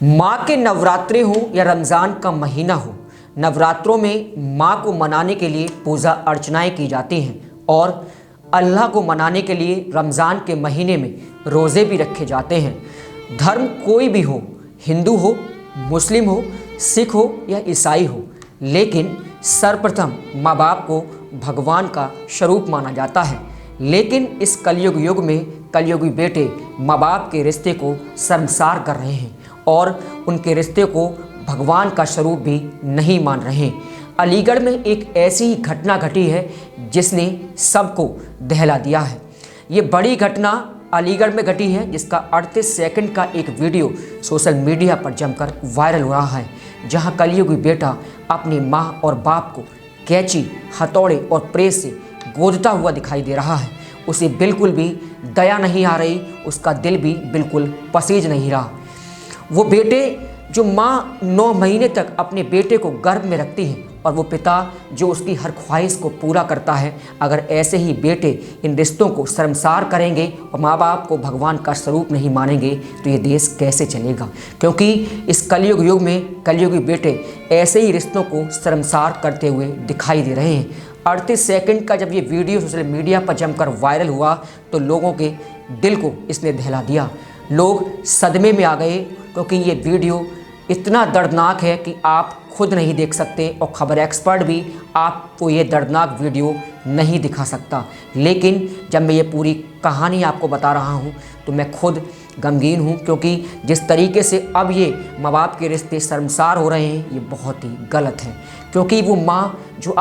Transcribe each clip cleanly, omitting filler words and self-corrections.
माँ के नवरात्रि हो या रमज़ान का महीना हो, नवरात्रों में माँ को मनाने के लिए पूजा अर्चनाएं की जाती हैं और अल्लाह को मनाने के लिए रमज़ान के महीने में रोज़े भी रखे जाते हैं। धर्म कोई भी हो, हिंदू हो, मुस्लिम हो, सिख हो या ईसाई हो, लेकिन सर्वप्रथम माँ बाप को भगवान का स्वरूप माना जाता है। लेकिन इस कलयुग युग में कलयुगी बेटे माँ बाप के रिश्ते को शर्मसार कर रहे हैं और उनके रिश्ते को भगवान का स्वरूप भी नहीं मान रहे। अलीगढ़ में एक ऐसी ही घटना घटी है जिसने सबको दहला दिया है। ये बड़ी घटना अलीगढ़ में घटी है जिसका 38 सेकंड का एक वीडियो सोशल मीडिया पर जमकर वायरल हो रहा है, जहां कलयुगी बेटा अपनी माँ और बाप को कैंची, हथौड़े और प्रेस से गोदता हुआ दिखाई दे रहा है। उसे बिल्कुल भी दया नहीं आ रही, उसका दिल भी बिल्कुल पसीज नहीं रहा। वो बेटे जो माँ 9 महीने तक अपने बेटे को गर्भ में रखती है और वो पिता जो उसकी हर ख्वाहिश को पूरा करता है, अगर ऐसे ही बेटे इन रिश्तों को शर्मसार करेंगे और माँ बाप को भगवान का स्वरूप नहीं मानेंगे तो ये देश कैसे चलेगा। क्योंकि इस कलयुग युग में कलयुगी बेटे ऐसे ही रिश्तों को शर्मसार करते हुए दिखाई दे रहे हैं। 38 सेकंड का जब ये वीडियो सोशल मीडिया पर जमकर वायरल हुआ तो लोगों के दिल को इसने दहला दिया। लोग सदमे में आ गए क्योंकि ये वीडियो इतना दर्दनाक है कि आप खुद नहीं देख सकते और खबर एक्सपर्ट भी आपको ये दर्दनाक वीडियो नहीं दिखा सकता। लेकिन जब मैं ये पूरी कहानी आपको बता रहा हूँ तो मैं खुद गमगीन हूँ, क्योंकि जिस तरीके से अब ये माँ बाप के रिश्ते शर्मसार हो रहे हैं ये बहुत ही गलत है। क्योंकि वो माँ जो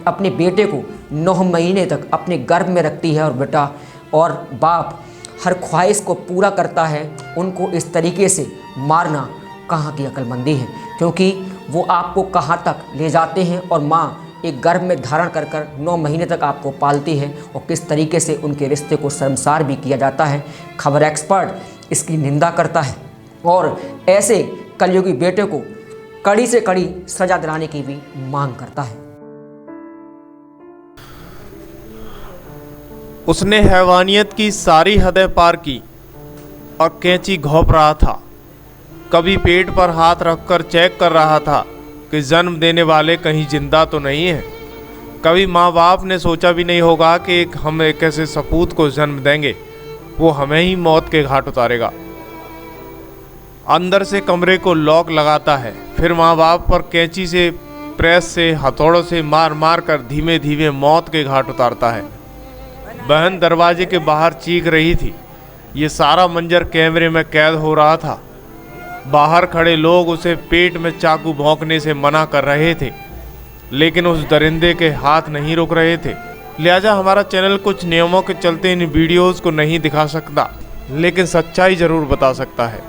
अपने बेटे को 9 महीने तक अपने गर्भ में रखती है और बेटा और बाप हर ख्वाहिश को पूरा करता है, उनको इस तरीके से मारना कहाँ की अक्लमंदी है। क्योंकि वो आपको कहाँ तक ले जाते हैं और माँ एक गर्भ में धारण कर 9 महीने तक आपको पालती है और किस तरीके से उनके रिश्ते को शर्मसार भी किया जाता है। खबर एक्सपर्ट इसकी निंदा करता है और ऐसे कलयुगी बेटे को कड़ी से कड़ी सजा दिलाने की भी मांग करता है। उसने हैवानियत की सारी हदें पार की और कैंची घोंप रहा था। कभी पेट पर हाथ रखकर चेक कर रहा था कि जन्म देने वाले कहीं जिंदा तो नहीं है। कभी माँ बाप ने सोचा भी नहीं होगा कि हम एक ऐसे सपूत को जन्म देंगे, वो हमें ही मौत के घाट उतारेगा। अंदर से कमरे को लॉक लगाता है, फिर माँ बाप पर कैंची से, प्रेस से, हथौड़ों से मार मार कर धीमे धीमे मौत के घाट उतारता है। बहन दरवाजे के बाहर चीख रही थी। ये सारा मंजर कैमरे में कैद हो रहा था। बाहर खड़े लोग उसे पेट में चाकू भोंकने से मना कर रहे थे, लेकिन उस दरिंदे के हाथ नहीं रुक रहे थे। लिहाजा हमारा चैनल कुछ नियमों के चलते इन वीडियोस को नहीं दिखा सकता, लेकिन सच्चाई जरूर बता सकता है।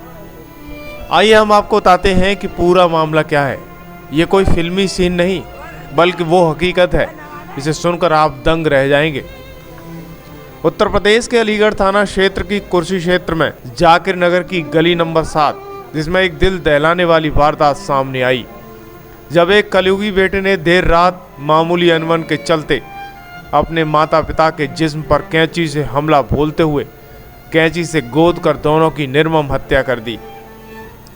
आइए हम आपको बताते हैं कि पूरा मामला क्या है। ये कोई फिल्मी सीन नहीं, बल्कि वो हकीकत है जिसे सुनकर आप दंग रह जाएंगे। उत्तर प्रदेश के अलीगढ़ थाना क्षेत्र की कुर्सी क्षेत्र में जाकिर नगर की गली नंबर 7, जिसमें एक दिल दहलाने वाली वारदात सामने आई। जब एक कलयुगी बेटे ने देर रात मामूली अनबन के चलते अपने माता पिता के जिस्म पर कैंची से हमला बोलते हुए कैंची से गोद कर दोनों की निर्मम हत्या कर दी।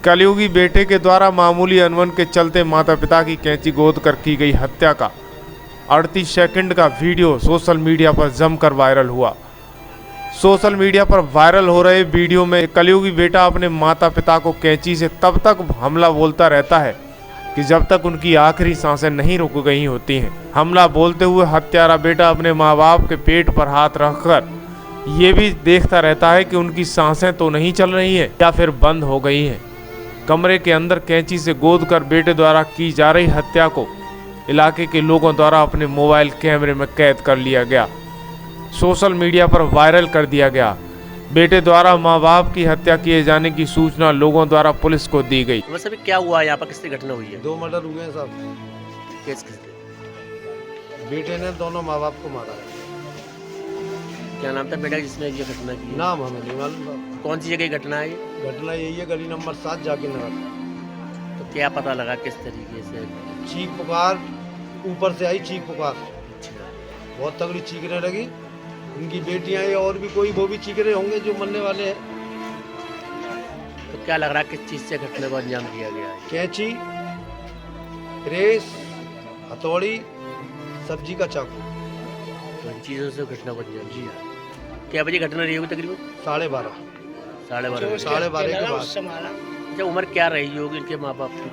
कलयुगी बेटे के द्वारा मामूली अनबन के चलते माता पिता की कैंची गोद कर की गई हत्या का 38 सेकंड का वीडियो सोशल मीडिया पर जमकर वायरल हुआ। सोशल मीडिया पर वायरल हो रहे वीडियो में कलयुगी बेटा अपने माता पिता को कैंची से तब तक हमला बोलता रहता है कि जब तक उनकी आखिरी सांसें नहीं रुक गई होती हैं। हमला बोलते हुए हत्यारा बेटा अपने माँ बाप के पेट पर हाथ रखकर ये भी देखता रहता है कि उनकी सांसें तो नहीं चल रही हैं या फिर बंद हो गई हैं। कमरे के अंदर कैंची से गोद कर बेटे द्वारा की जा रही हत्या को इलाके के लोगों द्वारा अपने मोबाइल कैमरे में कैद कर लिया गया, सोशल मीडिया पर वायरल कर दिया गया। बेटे द्वारा माँ बाप की हत्या किए जाने की सूचना लोगों द्वारा पुलिस को दी गई। वैसे भी क्या हुआ यहाँ पर, किसकी घटना हुई है? 2 मर्डर हुए हैं साहब। किसके? बेटे ने दोनों माँ बाप को मारा है। क्या नाम था बेटा जिसने ये घटना की है? नाम हमें नहीं मालूम साहब। कौन सी जगह घटना है ये? घटना यही है, गली नंबर 7 जाकिर नगर। तो क्या पता लगा किस तरीके से? चीख पुकार ऊपर से आई, चीख पुकार अच्छा। बहुत तगड़ी चीखने लगी। उनकी बेटियां या और भी कोई वो भी चीख रहे होंगे जो मरने वाले हैं। तो क्या लग रहा है किस चीज़ से घटना को अंजाम दिया गया है? कैंची, प्रेस, हथौड़ी, सब्जी का चाकू। तो इन चीज़ों से घटना को अंजाम दिया। क्या बजे घटना रही होगी तकरीबन? 12:30 12:30 के बाद। अच्छा, उम्र क्या रही होगी इनके माँ बाप की?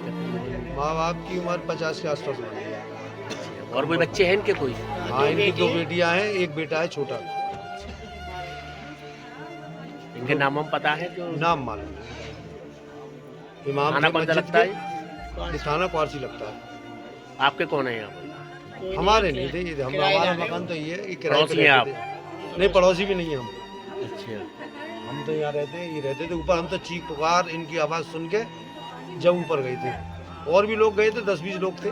माँ बाप की उम्र 50 के आसपास होगी। और कोई बच्चे हैं इनके कोई? हाँ, इनकी 2 बेटियां हैं, एक बेटा है छोटा। इनके नाम हम पता है जो नाम मालूम है। इमाम थाना थे कौन सा मस्जिद लगता के। है? ये थाना क्वारसी लगता है। आपके कौन है यहाँ पर? हमारे नहीं थे ये, हमारा मकान तो ये है, ये किराए पे पड़ोसी हैं रहते थे। नहीं, पड़ोसी भी नहीं है हम। अच्छा, हम तो यहाँ रहते हैं, ये रहते थे ऊपर। हम तो चीख पुकार इनकी आवाज़ सुन के जब ऊपर गए थे। और भी लोग गए थे, 10-20 लोग थे।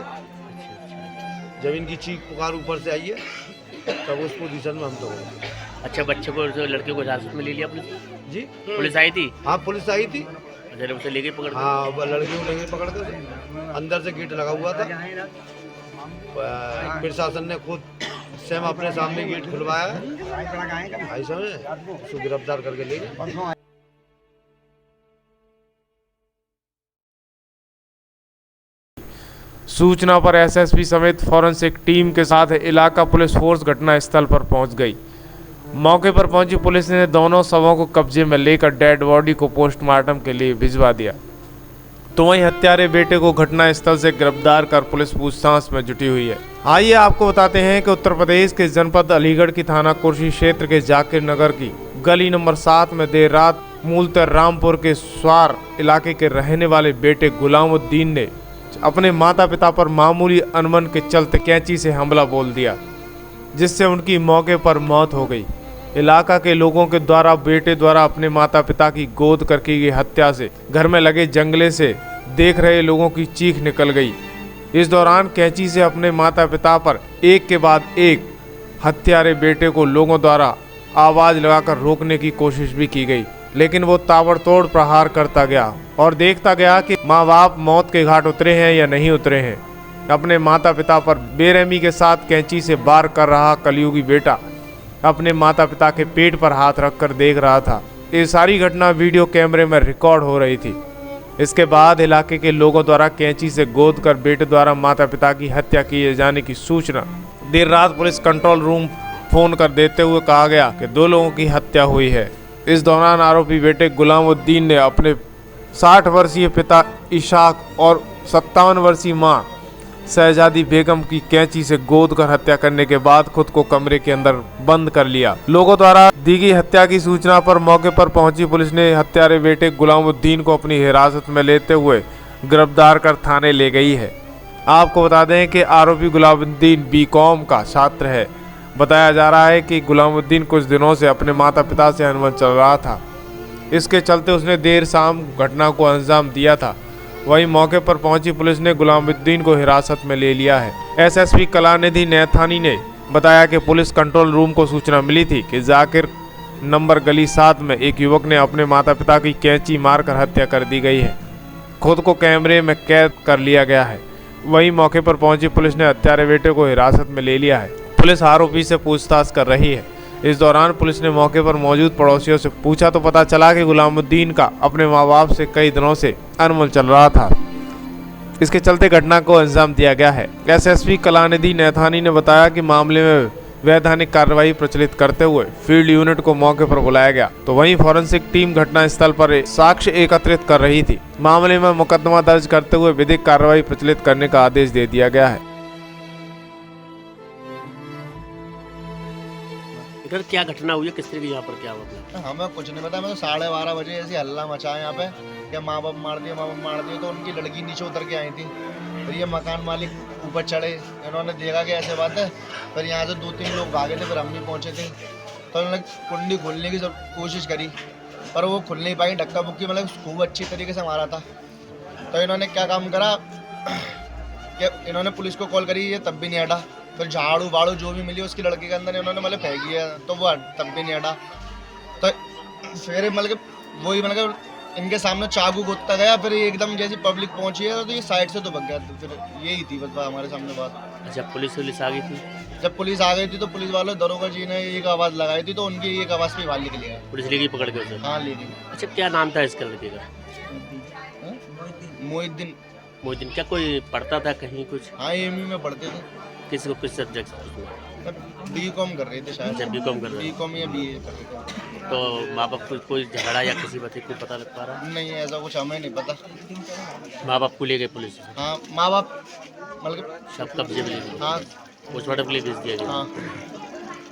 जब इनकी चीख पुकार ऊपर से आई है तब उस पोजीशन में हम तो गए। अच्छा, बच्चे को जो लड़के को हिरासत में ले लिया पुलिस? जी, पुलिस आई थी? हाँ, पुलिस आई थी। अच्छा, उसे लेके पकड़ के? हाँ, वो लड़की को लेके पकड़ के अंदर से गेट लगा हुआ था। प्रशासन ने खुद स्वयं अपने सामने गेट खुलवाया भाई साहब, उसको गिरफ्तार करके ले गए। सूचना पर एसएसपी समेत फॉरेंसिक टीम के साथ इलाका पुलिस फोर्स घटना स्थल पर पहुंच गई। मौके पर पहुंची पुलिस ने दोनों शवों को कब्जे में लेकर डेड बॉडी को पोस्टमार्टम के लिए भिजवा दिया। तो वहीं हत्यारे बेटे को घटना स्थल से गिरफ्तार कर पुलिस पूछताछ में जुटी हुई है। आइए आपको बताते हैं कि उत्तर प्रदेश के जनपद अलीगढ़ की थाना कुर्सी क्षेत्र के जाकिर नगर की गली नंबर 7 में देर रात मूलतः रामपुर के स्वार इलाके के रहने वाले बेटे गुलामुद्दीन ने अपने माता पिता पर मामूली अनबन के चलते कैंची से हमला बोल दिया, जिससे उनकी मौके पर मौत हो गई। इलाका के लोगों के द्वारा बेटे द्वारा अपने माता पिता की गोद कर की गई हत्या से घर में लगे जंगले से देख रहे लोगों की चीख निकल गई। इस दौरान कैंची से अपने माता पिता पर एक के बाद एक हत्यारे बेटे को लोगों द्वारा आवाज लगाकर रोकने की कोशिश भी की गई, लेकिन वो ताबड़तोड़ प्रहार करता गया और देखता गया कि माँ बाप मौत के घाट उतरे हैं या नहीं उतरे हैं। अपने माता पिता पर बेरहमी के साथ कैंची से वार कर रहा कलयुगी बेटा अपने माता पिता के पेट पर हाथ रखकर देख रहा था। ये सारी घटना वीडियो कैमरे में रिकॉर्ड हो रही थी। इसके बाद इलाके के लोगों द्वारा कैंची से गोद कर बेटे द्वारा माता पिता की हत्या किए जाने की सूचना देर रात पुलिस कंट्रोल रूम फोन कर देते हुए कहा गया कि 2 लोगों की हत्या हुई है। इस दौरान आरोपी बेटे गुलामुद्दीन ने अपने 60 वर्षीय पिता इशाक और 57 वर्षीय मां शहजादी बेगम की कैंची से गोद कर हत्या करने के बाद खुद को कमरे के अंदर बंद कर लिया। लोगों द्वारा दी गई हत्या की सूचना पर मौके पर पहुंची पुलिस ने हत्यारे बेटे गुलामुद्दीन को अपनी हिरासत में लेते हुए गिरफ्तार कर थाने ले गई है। आपको बता दें कि आरोपी गुलामुद्दीन बीकॉम का छात्र है। बताया जा रहा है कि गुलामुद्दीन कुछ दिनों से अपने माता पिता से अनबन चल रहा था, इसके चलते उसने देर शाम घटना को अंजाम दिया था। वहीं मौके पर पहुंची पुलिस ने गुलामुद्दीन को हिरासत में ले लिया है। एसएसपी कलानिधि नैथानी ने बताया कि पुलिस कंट्रोल रूम को सूचना मिली थी कि जाकिर नंबर गली 7 में एक युवक ने अपने माता पिता की कैंची मारकर हत्या कर दी गई है। खुद को कैमरे में कैद कर लिया गया है। वहीं मौके पर पहुंची पुलिस ने हत्यारे बेटे को हिरासत में ले लिया है। पुलिस आरोपी से पूछताछ कर रही है। इस दौरान पुलिस ने मौके पर मौजूद पड़ोसियों से पूछा तो पता चला कि गुलामुद्दीन का अपने माँ बाप से कई दिनों से अनबन चल रहा था। इसके चलते घटना को अंजाम दिया गया है। एसएसपी कलानिधि नैथानी ने बताया कि मामले में वैधानिक कार्रवाई प्रचलित करते हुए फील्ड यूनिट को मौके पर बुलाया गया। तो वहीं फॉरेंसिक टीम घटना स्थल पर साक्ष्य एकत्रित कर रही थी। मामले में मुकदमा दर्ज करते हुए विधिक कार्रवाई प्रचलित करने का आदेश दे दिया गया है। इधर क्या घटना हुई है, किस तरह की यहाँ पर क्या हुआ? हमें कुछ नहीं पता। मैं तो 12:30 बजे ऐसे हल्ला मचा यहाँ पे कि माँ बाप मार दिए, माँ बाप मार दिए। तो उनकी लड़की नीचे उतर के आई थी, फिर ये मकान मालिक ऊपर चढ़े। इन्होंने देखा कि ऐसे बात है, फिर यहाँ से 2-3 लोग भागे थे, फिर हम भी पहुँचे थे। तो उन्होंने कुंडी खोलने की सब कोशिश करी, पर वो खुल नहीं पाई। धक्का मुक्की मतलब खूब अच्छी तरीके से मारा था। तो इन्होंने क्या काम करा कि इन्होंने पुलिस को कॉल करी, ये तब भी नहीं हटा। फिर झाड़ू बाड़ू जो भी मिली उसकी लड़की के अंदर इन्होंने मतलब फेंक दिया, तो वो तब भी नहीं हटा। तो फिर मतलब वही मतलब इनके सामने चाकू घुसता गया। फिर एकदम जैसी पब्लिक पहुंची है तो ये साइड से तो भाग गया। तो फिर यही थी बस हमारे सामने बात। अच्छा, पुलिस आ गई थी? जब पुलिस आ गई थी तो पुलिस वालों दरोगा जी ने एक आवाज़ लगाई थी, तो उनकी एक आवाज़ पे बाहर निकली है। पुलिस लेगी पकड़ के उसे? हाँ, ले ली। अच्छा, क्या नाम था इसके लड़के का? मोहिद्दीन। मोहिद्दीन क्या कोई पढ़ता था कहीं कुछ? हाँ एमयू में पढ़ते थे। किसी को किस सब्जेक्ट? बीकॉम कर रहे थे शायद। अच्छा बीकॉम कर रहे बीकॉम या बीए कर रहे थे। थे। तो माँ बाप को कोई झगड़ा या किसी बात को पता लग पा रहा? नहीं ऐसा कुछ हमें नहीं पता। माँ बाप को ले गए पुलिस? हाँ माँ बाप मतलब सब कब्जे में ले गए? हाँ पोस्टमार्टम के लिए भेज दिया गया? हाँ।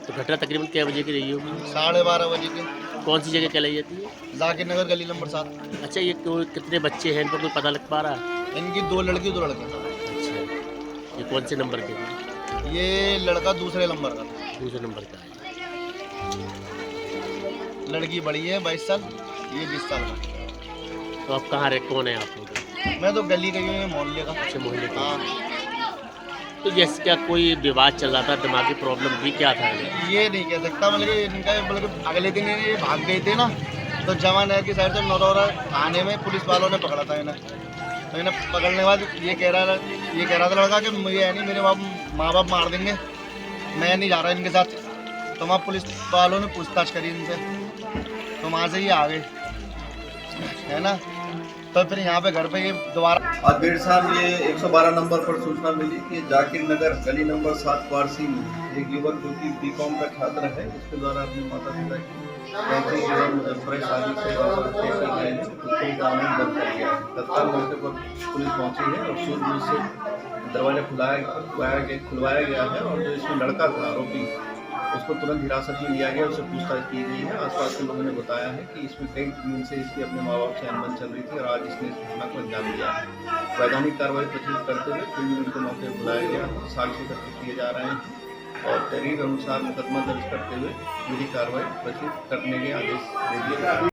तो घटना तकरीबन क्या बजे की रही होगी? 12:30 बजे के। कौन सी जगह कहलाई जाती है? जाकिर नगर गली नंबर 7। अच्छा ये कितने बच्चे हैं, इनको कोई पता लग पा रहा? इनकी 2 लड़की 2 लड़के। अच्छा ये कौन से नंबर के हैं? ये लड़का दूसरे नंबर का। दूसरे नंबर का है। लड़की बड़ी है 22 साल, ये 20 साल का। तो आप कहाँ रहे, कौन है आप लोग? मैं तो गली का ही हूँ, मोहल्ले का। अच्छे मोहल्ले का। हाँ तो जैसे क्या कोई विवाद चल रहा था, दिमागी प्रॉब्लम भी क्या था? ये नहीं कह सकता, मतलब इनका मतलब अगले दिन ये भाग गए थे ना, तो जवान है की साइड से नरौरा थाने में पुलिस वालों ने पकड़ा था इन्हें। तो इन्हें पकड़ने के बाद ये कह रहा था लड़का कि मुझे है नहीं, मेरे माँ बाप मार देंगे, मैं नहीं जा रहा इनके साथ। तो वहाँ पुलिस वालों ने पूछताछ करी इनसे, तो वहाँ से ये आ गए, है ना। तो फिर यहाँ पे घर पे ये दोबारा आज देर शाम ये 112 नंबर पर सूचना मिली कि जाकिर नगर गली नंबर 7 वारसी में एक युवक जो कि बीकॉम का छात्र है, उसके द्वारा अपने माता पिता की कैंची एवं मुजफ्फर शादी से उसको गाँव में बंद कर दिया। तत्काल मौके पर पुलिस पहुंची है और सूझबूझ से दरवाजा खुलवाया गया है और जो इसमें लड़का था आरोपी, उसको तुरंत हिरासत में लिया गया, उससे पूछताछ की गई है। आसपास के लोगों ने बताया है कि इसमें कई दिन से इसकी अपने माँ बाप से अनबन चल रही थी और आज इसने इस घटना को अंजाम दिया है। वैधानिक कार्रवाई प्रचलित करते हुए 3 मिनट के मौके पर बुलाया गया, साक्ष्य एकत्र किए जा रहे हैं और तहरीर अनुसार मुकदमा दर्ज करते हुए विधिक कार्रवाई प्रचलित करने के आदेश दे दिए गए।